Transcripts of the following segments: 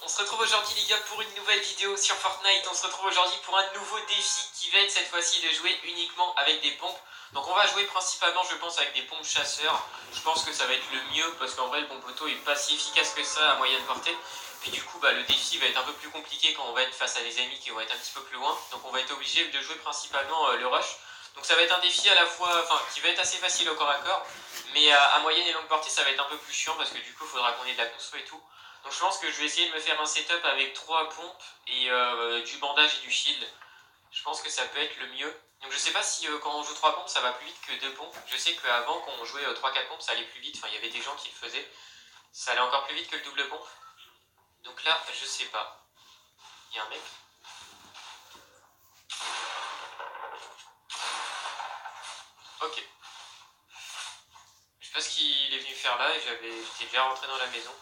On se retrouve aujourd'hui les gars pour une nouvelle vidéo sur Fortnite. On se retrouve aujourd'hui pour un nouveau défi qui va être cette fois-ci de jouer uniquement avec des pompes. Donc on va jouer principalement je pense avec des pompes chasseurs. Je pense que ça va être le mieux parce qu'en vrai le pompe auto est pas si efficace que ça à moyenne portée. Puis du coup le défi va être un peu plus compliqué quand on va être face à des ennemis qui vont être un petit peu plus loin. Donc on va être obligé de jouer principalement le rush. Donc ça va être un défi à la fois, qui va être assez facile au corps à corps. Mais à moyenne et longue portée ça va être un peu plus chiant parce que du coup il faudra qu'on ait de la construction et tout. Donc je pense que je vais essayer de me faire un setup avec 3 pompes et du bandage et du shield. Je pense que ça peut être le mieux. Donc je sais pas si quand on joue 3 pompes ça va plus vite que 2 pompes. Je sais qu'avant quand on jouait 3-4 pompes ça allait plus vite. Enfin il y avait des gens qui le faisaient. Ça allait encore plus vite que le double pompe. Donc là je sais pas. Il y a un mec. Ok. Je sais pas ce qu'il est venu faire là et j'étais déjà rentré dans la maison.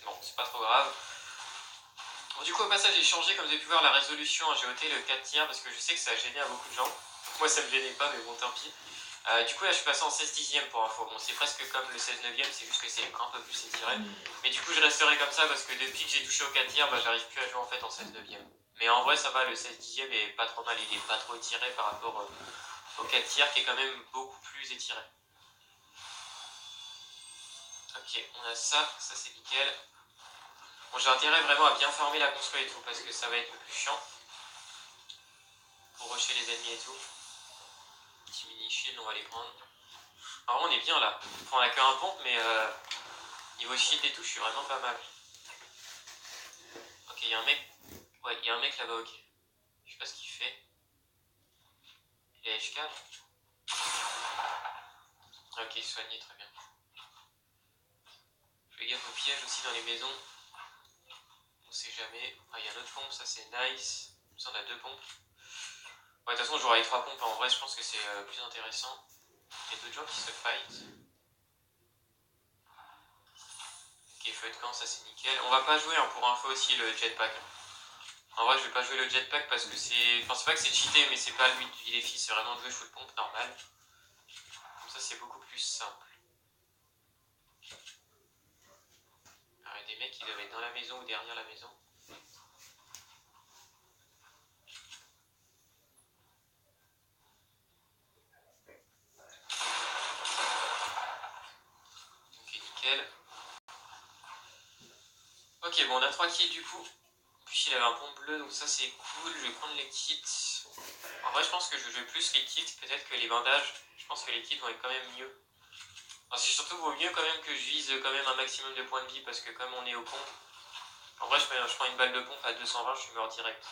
Bon c'est pas trop grave. Bon, du coup au passage j'ai changé comme vous avez pu voir la résolution, j'ai ôté le 4 tiers parce que je sais que ça a gêné à beaucoup de gens. Moi ça me gênait pas mais bon tant pis. Du coup là je suis passé en 16 dixième pour info. Bon c'est presque comme le 16 neuvième, c'est juste que c'est un peu plus étiré. Mais du coup je resterai comme ça parce que depuis que j'ai touché au 4 tiers, j'arrive plus à jouer en fait en 16 neuvième. Mais en vrai ça va, le 16 dixième est pas trop mal, il est pas trop étiré par rapport au 4 tiers qui est quand même beaucoup plus étiré. Ok, on a ça c'est nickel. Bon, j'ai intérêt vraiment à bien farmer la construit et tout parce que ça va être le plus chiant pour rusher les ennemis et tout. Petit mini shield, on va les prendre. Alors on est bien là. Enfin, on a qu'un pompe, mais niveau shield et tout, je suis vraiment pas mal. Ok, il y a un mec. Ouais, il y a un mec là-bas, ok. Je sais pas ce qu'il fait. Il est HK. Ok, soigné, très bien. Je fais gaffe aux pièges aussi dans les maisons. On sait jamais. Ah, il y a un autre pompe, ça c'est nice. Ça, on a 2 pompes. Ouais, de toute façon, j'aurai les 3 pompes. En vrai, je pense que c'est plus intéressant. Il y a d'autres gens qui se fight. Ok, feu de camp, ça c'est nickel. On va pas jouer pour info aussi le jetpack. En vrai, je vais pas jouer le jetpack parce que c'est. Enfin, c'est pas que c'est cheaté, mais c'est pas le but du défi, c'est vraiment de jouer full pompe normal. Comme ça, c'est beaucoup plus simple. Alors, il y a des mecs qui doivent être dans la maison ou derrière la maison. Ok, nickel. Ok, bon, on a 3 kits du coup. Puis il avait un pont bleu, donc ça c'est cool. Je vais prendre les kits. En vrai, je pense que je joue plus les kits peut-être que les bandages. Je pense que les kits vont être quand même mieux. Enfin, c'est surtout vaut mieux quand même que je vise quand même un maximum de points de vie parce que comme on est au pompe, en vrai, je prends une balle de pompe à 220, je suis mort direct.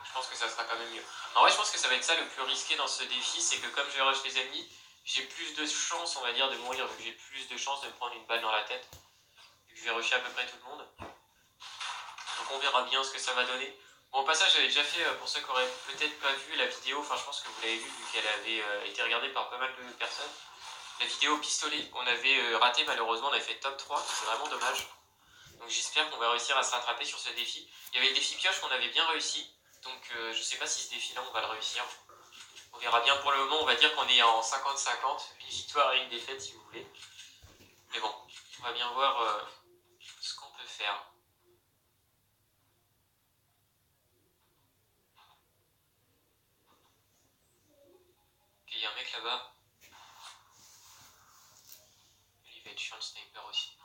Je pense que ça sera quand même mieux. En vrai, je pense que ça va être ça le plus risqué dans ce défi, c'est que comme je rush les ennemis, j'ai plus de chances, on va dire, de mourir, vu que j'ai plus de chances de me prendre une balle dans la tête, vu que je vais rusher à peu près tout le monde. Donc on verra bien ce que ça va donner. Bon, au passage, j'avais déjà fait, pour ceux qui auraient peut-être pas vu la vidéo, enfin je pense que vous l'avez vu qu'elle avait été regardée par pas mal de personnes. La vidéo pistolet, on avait raté malheureusement, on avait fait top 3, c'est vraiment dommage. Donc j'espère qu'on va réussir à se rattraper sur ce défi. Il y avait le défi pioche qu'on avait bien réussi. Donc je sais pas si ce défi-là on va le réussir. On verra bien. Pour le moment, on va dire qu'on est en 50-50. Une victoire et une défaite si vous voulez. Mais bon, on va bien voir ce qu'on peut faire. Ok, il y a un mec là-bas. Il va être chiant le sniper aussi.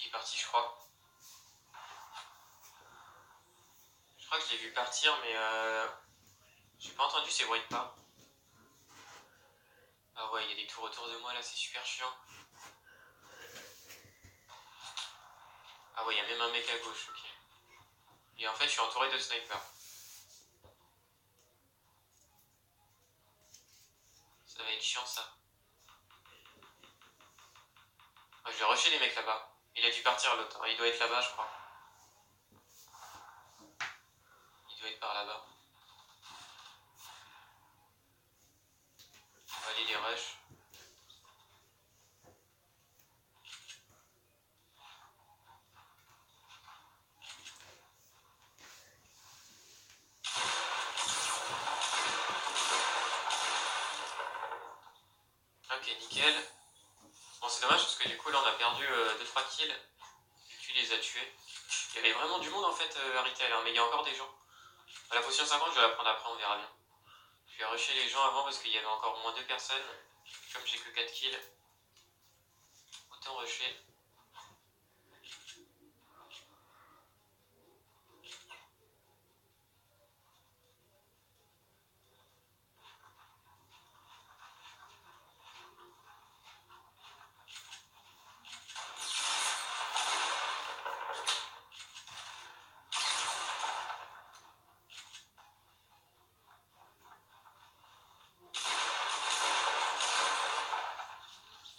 Il est parti, je crois. Je crois que je l'ai vu partir, mais j'ai pas entendu ses bruits de pas. Ah ouais, il y a des tours autour de moi là, c'est super chiant. Ah ouais, il y a même un mec à gauche, ok. Et en fait, je suis entouré de snipers. Ça va être chiant ça. Ouais, je vais rusher les mecs là-bas. Il a dû partir l'autre, il doit être là-bas, je crois. Il doit être par là-bas. On va aller les rush. Ok, nickel. Bon, c'est dommage parce que du coup, là, on a perdu 2-3 kills. Tu les as tués. Il y avait vraiment du monde en fait à retail, hein, mais il y a encore des gens. À la potion 50, je vais la prendre après, on verra bien. Je vais rusher les gens avant parce qu'il y avait encore au moins 2 personnes. Comme j'ai que 4 kills, autant rusher.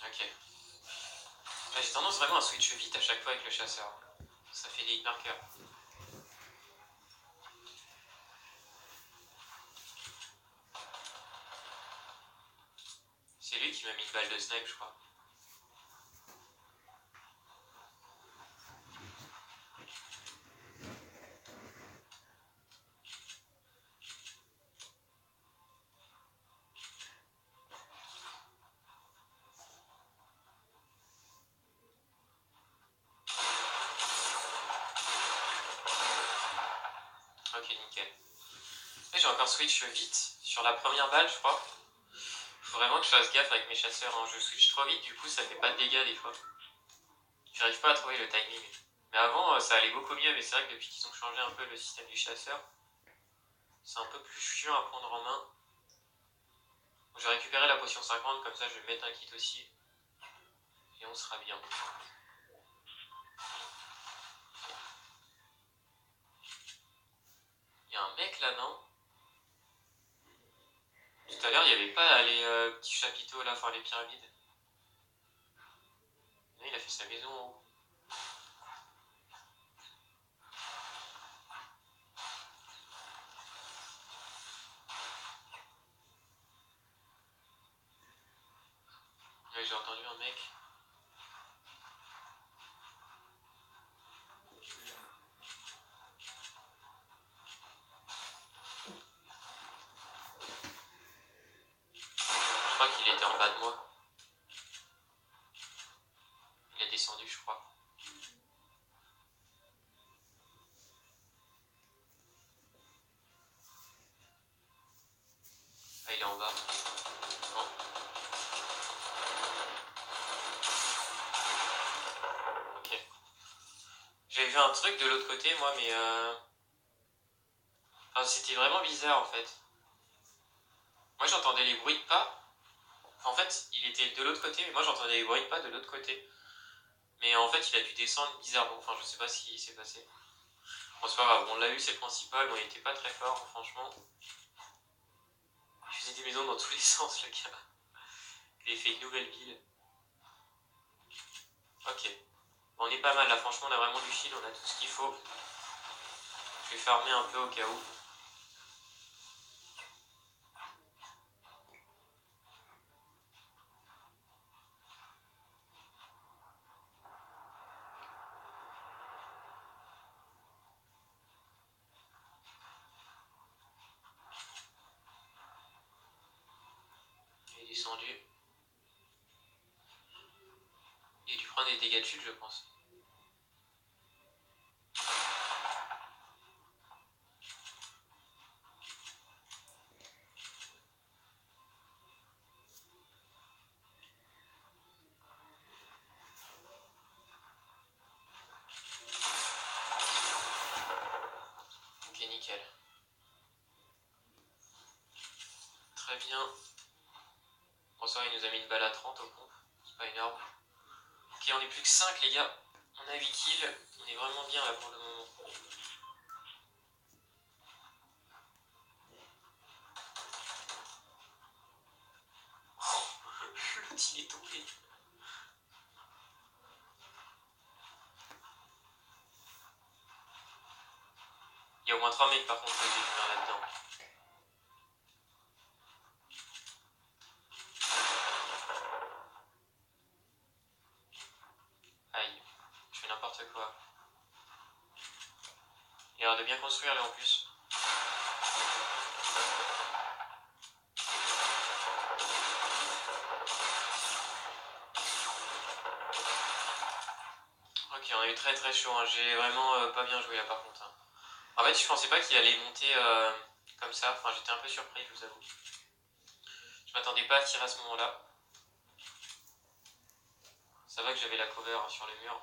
Ok. Là, j'ai tendance vraiment à switch vite à chaque fois avec le chasseur. Ça fait des hit markers. C'est lui qui m'a mis une balle de snipe, je crois. Ok, nickel. Là, j'ai encore switch vite sur la première balle, je crois. Faut vraiment que je fasse gaffe avec mes chasseurs, hein. Je switch trop vite, du coup, ça fait pas de dégâts des fois. J'arrive pas à trouver le timing. Mais avant, ça allait beaucoup mieux, mais c'est vrai que depuis qu'ils ont changé un peu le système du chasseur, c'est un peu plus chiant à prendre en main. Donc, j'ai récupéré la potion 50, comme ça je vais mettre un kit aussi. Et on sera bien. Il y a un mec là, non? Tout à l'heure, il n'y avait pas les petits chapiteaux là, enfin les pyramides. Non, il a fait sa maison en haut. Ouais, j'ai entendu un mec. Je crois qu'il était en bas de moi. Il est descendu, je crois. Ah, il est en bas. Non. Ok. J'avais vu un truc de l'autre côté, moi, mais enfin, c'était vraiment bizarre en fait. Moi, j'entendais les bruits de pas. En fait, il était de l'autre côté, mais moi, j'entendais les bruits de pas de l'autre côté. Mais en fait, il a dû descendre bizarrement. Enfin, je sais pas ce qui s'est passé. Bon, c'est pas grave, on l'a eu, c'est le principal. Bon, il était pas très fort, franchement. Il faisait des maisons dans tous les sens, le gars. Il a fait une nouvelle ville. Ok. Bon, on est pas mal là, franchement, on a vraiment du shield, on a tout ce qu'il faut. Je vais farmer un peu au cas où. Il est descendu. Il a dû prendre des dégâts de chute, je pense. Ok, nickel. Très bien. Bon, ça va, il nous a mis une balle à 30 au pompe. C'est pas énorme. Ok, on est plus que 5, les gars. On a 8 kills. On est vraiment bien là pour le moment. L'autre, il est tombé. Il y a au moins 3 mecs par contre que j'ai vu là-dedans. Aïe, je fais n'importe quoi. Il a l'air de bien construire là en plus. très très chaud, hein. J'ai vraiment pas bien joué là par contre, hein. En fait, je pensais pas qu'il allait monter comme ça, enfin j'étais un peu surpris, je vous avoue. Je m'attendais pas à tirer à ce moment-là. Ça va que j'avais la cover sur le mur.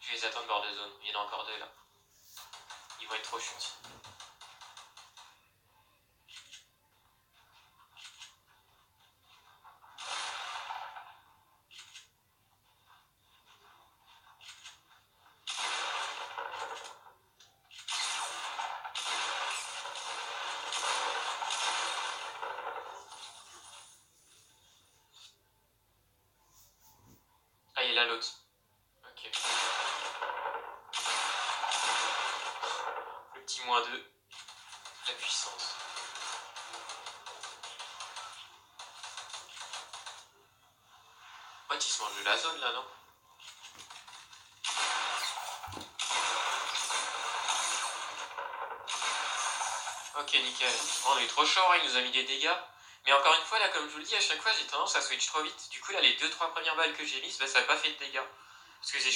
Je vais les attendre bord de zone, il y en a encore deux là. Ils vont être trop chutes. Ah, il est là l'autre. Ok. Le petit -2. La puissance. Ouais, il se mange de la zone là, non? Ok, nickel. Oh, on est trop chaud, hein, il nous a mis des dégâts. Mais encore une fois, là, comme je vous le dis, à chaque fois, j'ai tendance à switch trop vite. Du coup, là, les 2-3 premières balles que j'ai mises, bah, ça n'a pas fait de dégâts. Parce que j'ai